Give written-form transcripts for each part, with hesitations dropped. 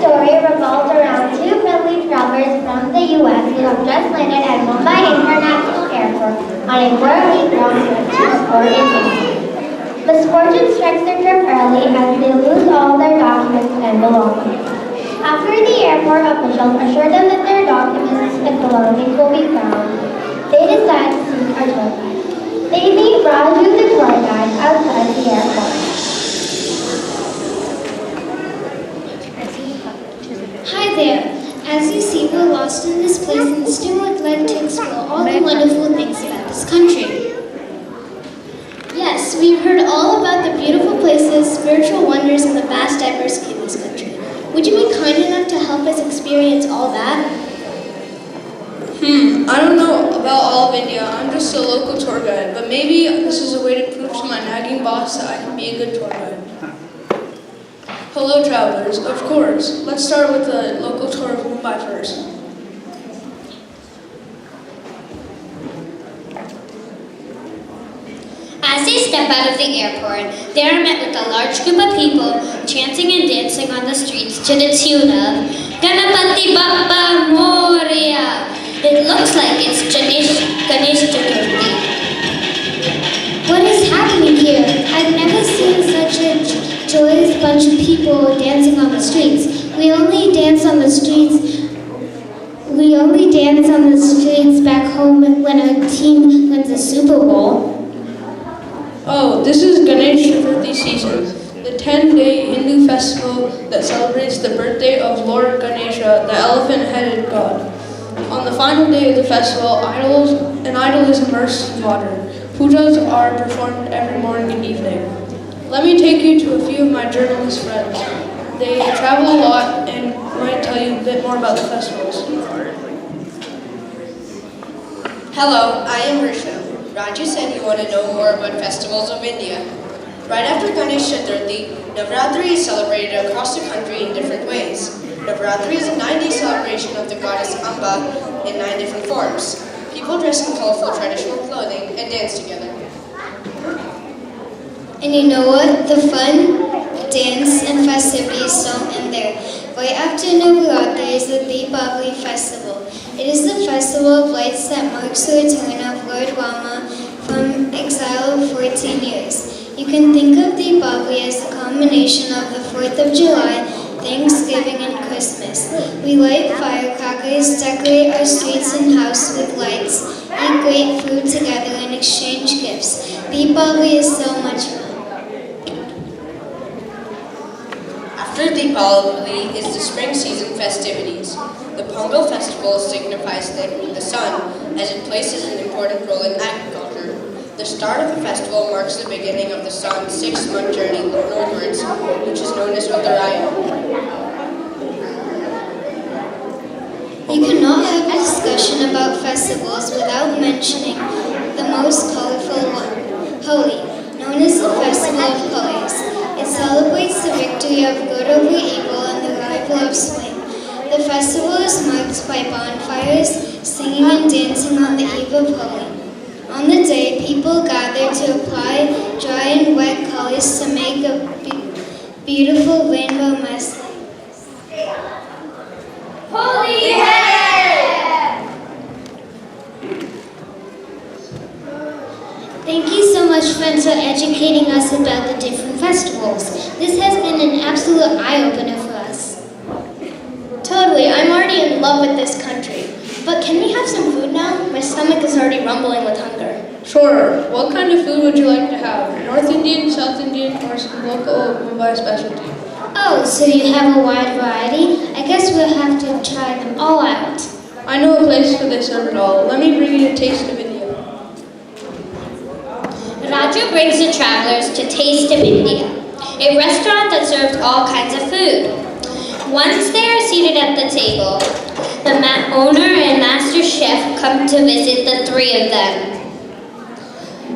story revolves around two friendly travelers from the U.S. who have just landed at Mumbai International Airport on a 4-week-long trip to explore India. Misfortune strikes their trip early as they lose all their documents and belongings. After the airport officials assure them that their documents and belongings will be found, they decide to seek a tour guide. They meet Raju the tour guide outside the airport. Hi there. As you see, we're lost in this place and still would like to explore all the wonderful things about this country. Yes, we've heard all about the beautiful places, spiritual wonders, and the vast diversity of this country. Would you be kind enough to help us experience all that? I don't know about all of India. I'm just a local tour guide, but maybe this is a way to prove to my nagging boss that I can be a good tour guide. Hello, travelers. Of course. Let's start with the local tour of Mumbai first. As they step out of the airport, they are met with a large group of people chanting and dancing on the streets to the tune of Ganapati Bappa Moria. It looks like it's Ganesh Chaturthi. What is happening here? I've never seen such a joyous bunch of people dancing on the streets. We only dance on the streets back home when our team wins a Super Bowl. Oh, this is Ganesh Chaturthi season, the 10-day Hindu festival that celebrates the birthday of Lord Ganesha, the elephant-headed god. On the final day of the festival, an idol is immersed in water. Pujas are performed every morning and evening. Let me take you to a few of my journalist friends. They travel a lot and might tell you a bit more about the festivals. Hello, I am Risha. Raju said you want to know more about festivals of India. Right after Ganesh Chaturthi, Navratri is celebrated across the country in different ways. Navratri is a 9-day celebration of the goddess Amba in 9 different forms. People dress in colorful traditional clothing and dance together. And you know what? The fun, dance, and festivities don't end there. Right after Navaratri is the Deepavali festival. It is the festival of lights that marks the return of Lord Rama from exile of 14 years. You can think of Deepavali as the combination of the 4th of July, Thanksgiving, and Christmas. We light firecrackers, decorate our streets and houses with lights, eat great food together, and exchange gifts. Deepavali is so much fun. After Deepavali is the spring season festivities. The Pongal festival signifies thanking the sun, as it plays an important role in agriculture. The start of the festival marks the beginning of the sun's 6-month journey northwards, which is known as Uttaraya. You cannot have a discussion about festivals without mentioning the most colorful one, Holi, known as the Festival of Colors. It celebrates the victory of good over evil and the arrival of spring. The festival is marked by bonfires, singing and dancing on the eve of Holi. On the day, people gather to apply dry and wet colors to make a beautiful rainbow mess. Holy head! Thank you so much, friends, for educating us about the different festivals. This has been an absolute eye-opener for us. Totally, I'm already in love with this country. But can we have some food now? My stomach is already rumbling with hunger. Sure. What kind of food would you like to have? North Indian, South Indian, or some local Mumbai specialty? Oh, so you have a wide variety? I guess we'll have to try them all out. I know a place where they serve it all. Let me bring you a taste of India. Raju brings the travelers to Taste of India, a restaurant that serves all kinds of food. Once they are seated at the table, the owner and master chef come to visit the 3 of them.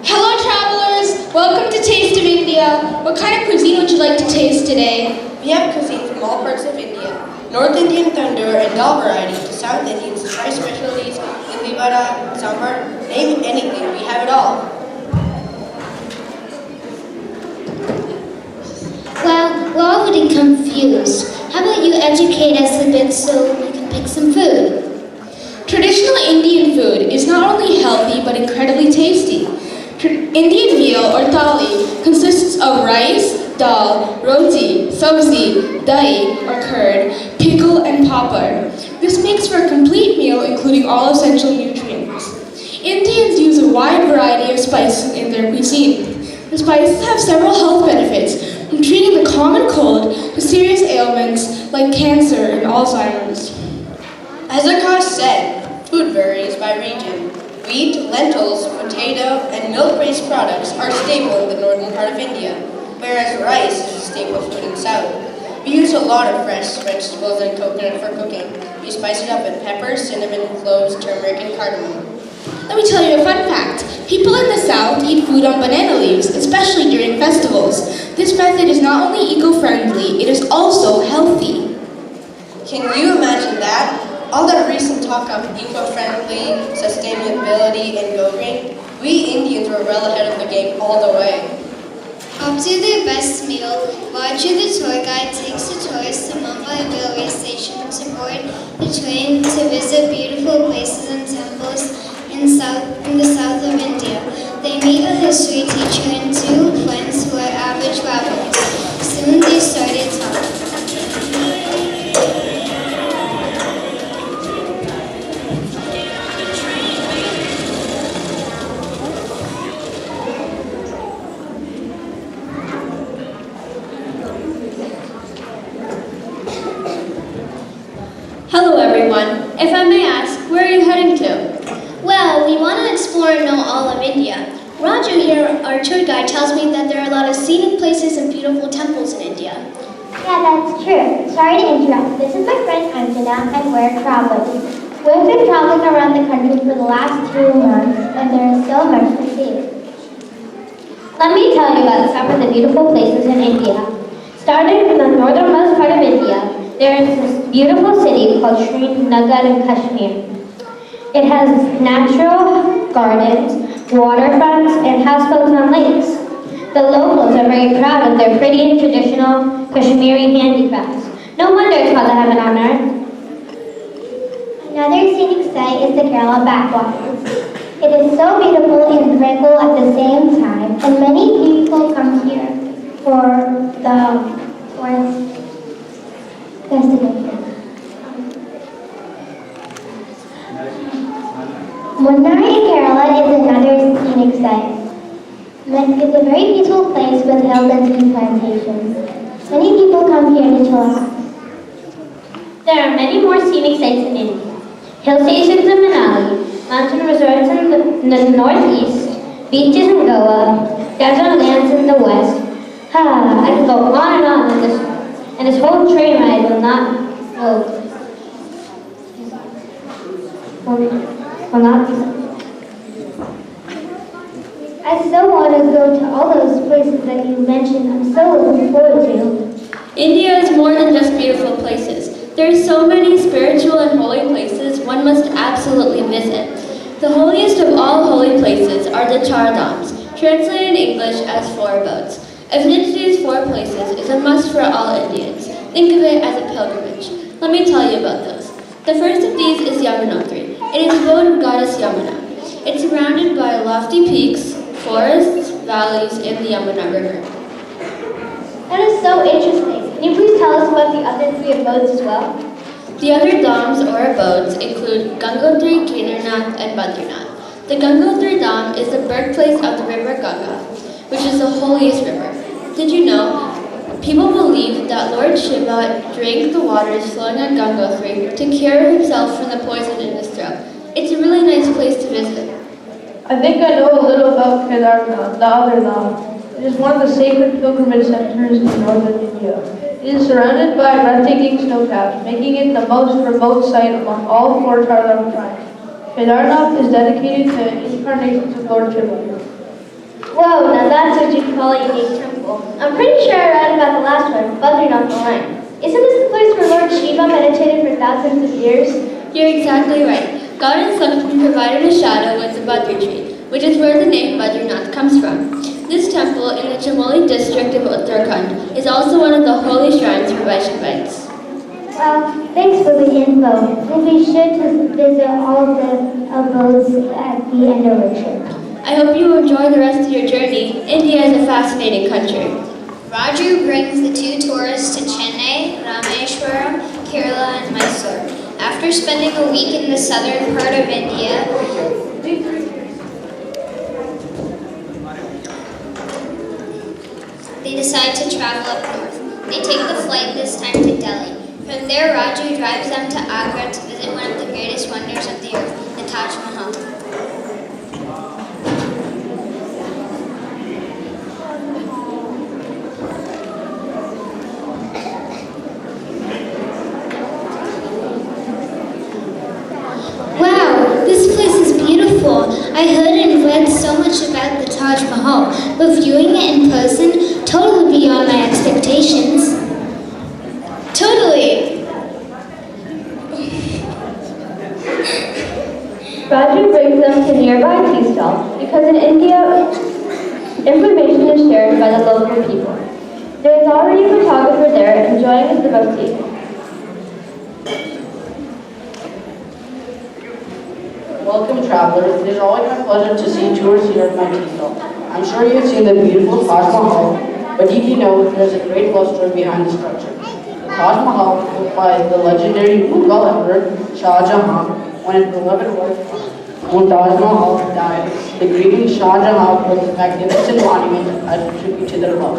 Hello travelers, welcome to Taste of India. What kind of cuisine would you like to taste today? We have cuisine from all parts of India. North Indian tandoor and dal variety to South Indians, Thai specialties, indi vada, sambar, name anything, we have it all. Well, we're already confused. How about you educate us a bit so we can pick some food? Traditional Indian food is not only healthy but incredibly tasty. Indian meal or thali consists of rice, dal, roti, sabzi, dahi or curd, pickle and papad. This makes for a complete meal including all essential nutrients. Indians use a wide variety of spices in their cuisine. The spices have several health benefits, from treating the common cold to serious ailments like cancer and Alzheimer's. As Akash said, food varies by region. Wheat, lentils, potato, and milk-based products are staple in the northern part of India, whereas rice is a staple food in the south. We use a lot of fresh vegetables and coconut for cooking. We spice it up with pepper, cinnamon, cloves, turmeric, and cardamom. Let me tell you a fun fact. People in the South eat food on banana leaves, especially during festivals. This method is not only eco-friendly, it is also healthy. Can you imagine that? All that recent talk of eco-friendly, sustainability, and go green, we Indians were well ahead of the game all the way. After their best meal, Roger the tour guide takes the tourists to Mumbai railway station to board the train to visit beautiful places and temples in the south of India. They meet a history teacher and two friends who are average travelers. Soon they started talking. Hello everyone. If I may ask, where are you heading to? Well, we want to explore and know all of India. Roger here, our tour guide, tells me that there are a lot of scenic places and beautiful temples in India. Yeah, that's true. Sorry to interrupt. This is my friend Anjana, and we're traveling. We've been traveling around the country for the last 2 months, and there is so much to see. Let me tell you about some of the beautiful places in India. Starting from the northernmost part of India, there is this beautiful city called Srinagar in Kashmir. It has natural gardens, waterfronts, and houseboats on lakes. The locals are very proud of their pretty and traditional Kashmiri handicrafts. No wonder it's called the heaven on earth. Another scenic sight is the Kerala backwaters. It is so beautiful and tranquil at the same time, and many people come here for destination. Munnar in Kerala is another scenic site. It's a very peaceful place with hills and tea plantations. Many people come here to chill out. There are many more scenic sites in India. Hill stations in Manali, mountain resorts in the northeast, beaches in Goa, desert lands in the west. I could go on and with this, and this whole train ride will not be. I so want to go to all those places that you mentioned. I'm so looking forward to. India is more than just beautiful places. There are so many spiritual and holy places one must absolutely visit. The holiest of all holy places are the Char Dhams, translated in English as 4 abodes. A visit to these 4 places is a must for all Indians. Think of it as a pilgrimage. Let me tell you about those. The first of these is Yamunotri. It is abode of goddess Yamuna. It's surrounded by lofty peaks, forests, valleys, and the Yamuna River. That is so interesting. Can you please tell us about the other 3 abodes as well? The other dhams or abodes include Gangotri, Kedarnath, and Badrinath. The Gangotri Dham is the birthplace of the river Ganga, which is the holiest river. Did you know? People believe that Lord Shiva drank the waters flowing on Gangotri to cure himself from the poison in his throat. It's a really nice place to visit. I think I know a little about Kedarnath, the other Dham. It is one of the sacred pilgrimage centers in northern India. It is surrounded by breathtaking snowcaps, making it the most remote site among all 4 Char Dham shrines. Kedarnath is dedicated to incarnations of Lord Shiva. Whoa, now that's what you call a unique temple. I'm pretty sure I read about the last one, Badrinath online. Isn't this the place where Lord Shiva meditated for thousands of years? You're exactly right. God and Sun provided a shadow with the Badri tree, which is where the name Badrinath comes from. This temple in the Chamoli district of Uttarakhand is also one of the holy shrines for Vaishnavites. Well, thanks for the info. We'll be sure to visit all of the abodes at the end of our trip. I hope you enjoy the rest of your journey. India is a fascinating country. Raju brings the two tourists to Chennai, Rameshwaram, Kerala, and Mysore. After spending a week in the southern part of India, they decide to travel up north. They take the flight this time to Delhi. From there, Raju drives them to Agra to visit one of the greatest wonders of the earth, the Taj Mahal. Wow, this place is beautiful. I heard and read so much about the Taj Mahal, but viewing it in person, totally beyond my expectations. Totally! Raju brings them to nearby tea stall because in India, information is shared by the local people. There is already a photographer there enjoying his devotee. Welcome travelers, it is always my pleasure to see tourists here at my tea stall. I'm sure you have seen the beautiful Taj Mahal, but did you know there's a great love story behind the structure? The Taj Mahal was built by the legendary Mughal Emperor Shah Jahan when his beloved wife Mumtaz Mahal died. The grieving Shah Jahan built a magnificent monument as a tribute to their love.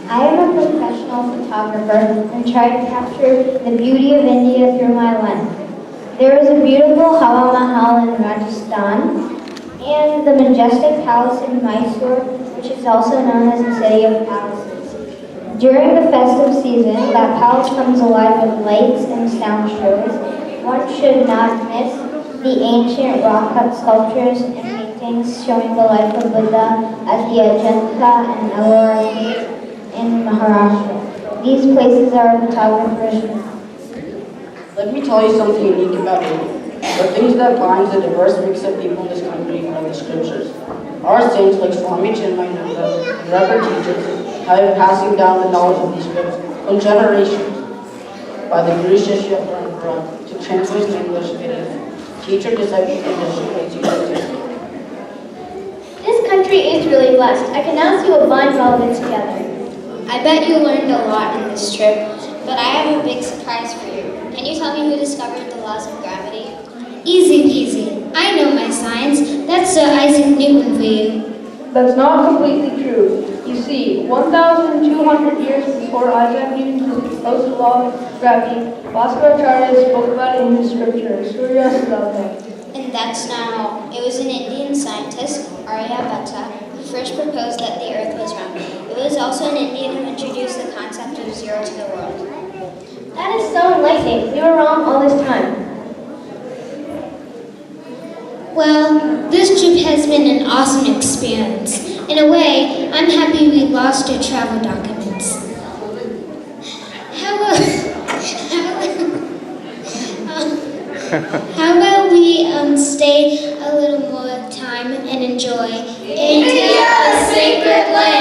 I am a professional photographer and try to capture the beauty of India through my lens. There is a beautiful Hawa Mahal in Rajasthan and the majestic palace in Mysore, which is also known as the City of Palaces. During the festive season, that palace comes alive with lights and sound shows. One should not miss the ancient rock-cut sculptures and paintings showing the life of Buddha at the Ajanta and Ellora Cave in Maharashtra. These places are photographers' Let me tell you something unique about India. The things that binds the diverse mix of people in this country are the scriptures. Our saints like Swami Chinmayananda and Reverend teachers have been passing down the knowledge of these scripts from generations by the Guru Shishya Parampara to translate in English videos. Teacher-disciple tradition. This country is really blessed. I can now see what binds all of it together. I bet you learned a lot in this trip, but I have a big surprise for you. Can you tell me who discovered the laws of gravity? Easy peasy. I know my science. That's Sir Isaac Newton for you. That's not completely true. You see, 1,200 years before Isaac Newton proposed the law of gravity, Bhaskara spoke about it in his scripture, Surya Siddhartha. And that's now. It was an Indian scientist, Aryabhatta, who first proposed that the earth was round. It was also an Indian who introduced the concept of zero to the world. That is so enlightening. You were wrong all this time. Well, this trip has been an awesome experience. In a way, I'm happy we lost our travel documents. How about we stay a little more time and enjoy India's sacred land?